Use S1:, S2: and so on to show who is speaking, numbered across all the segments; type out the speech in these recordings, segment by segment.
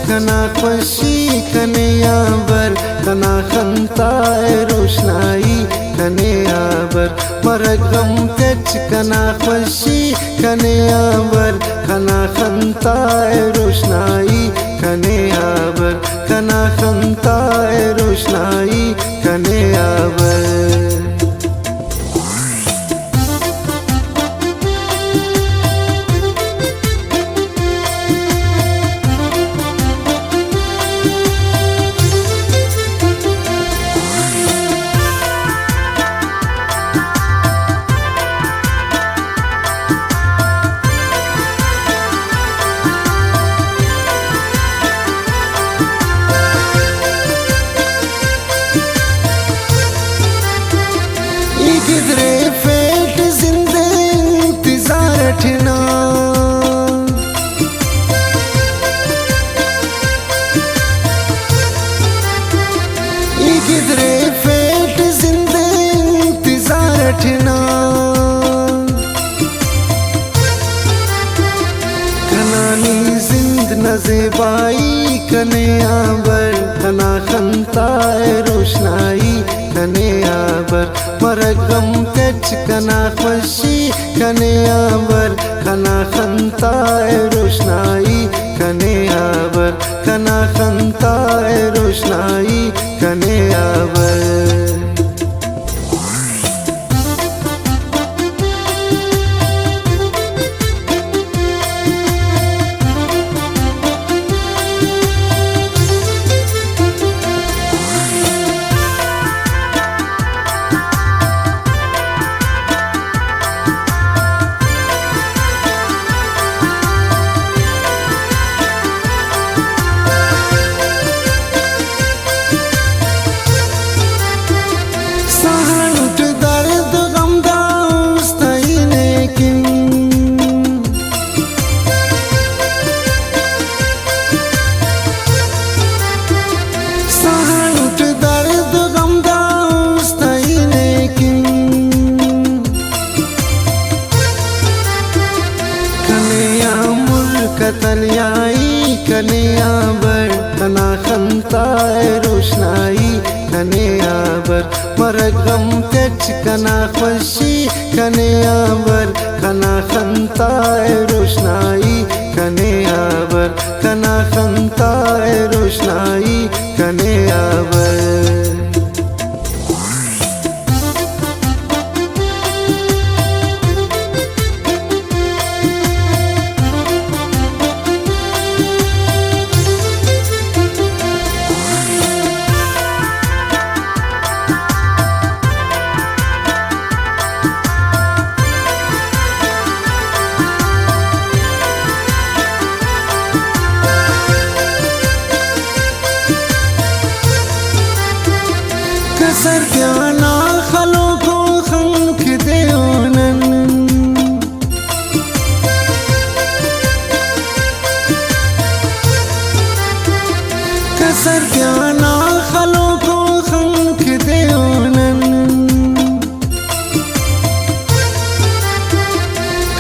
S1: कना खुशी कने याबर कना खंताए रोशनाई कने याबर मरगम कच कना खुशी कने याबर कना खंताए रोशनाई कने याबर कना खंताए रोशनाई कने याबर। किधरे फेट जिंदे इंतजार ठना किधरे फेट जिंदे इंतजार ठना कनानी जिंद नज़ेबाई कने आबर कना खंताए रोशनाई कने आबर मरगम कच कना खुशी कने आबर कना खंताए रोशनाई कने आबर कना खंताए रोशनाई कने आबर। कतलियाई कने आबर कना खंताए रोशनाई कने आबर मरगम कच कना खुशी कने आबर कना खंताए रोशनाई कने आबर कना खंताए रोशनाई कने आबर। कसर प्याना खलो को खंख देओनन कसर प्याना खलो को खंख देओनन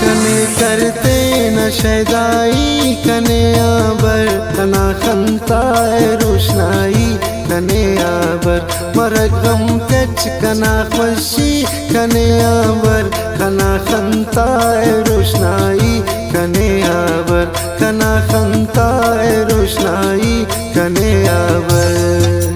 S1: कने करते न शैदाई कने आबर कना खंताए रोशनाई कने आबर मरगम कच कना खुशी कने आबर कना खंताए रोशनाई कने आबर कना खंताए रोशनाई कने आबर।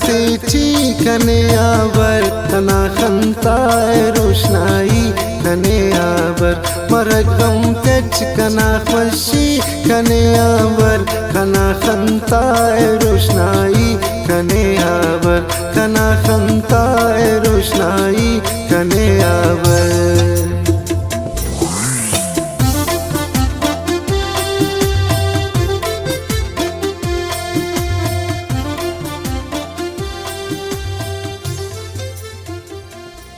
S1: तेची कने आबर तना खंताए रोशनाई कने आबर मरगम तेच कना खुशी कने आबर कना खंताए रोशनाई कने आबर कना खंताए रोशनाई कने आबर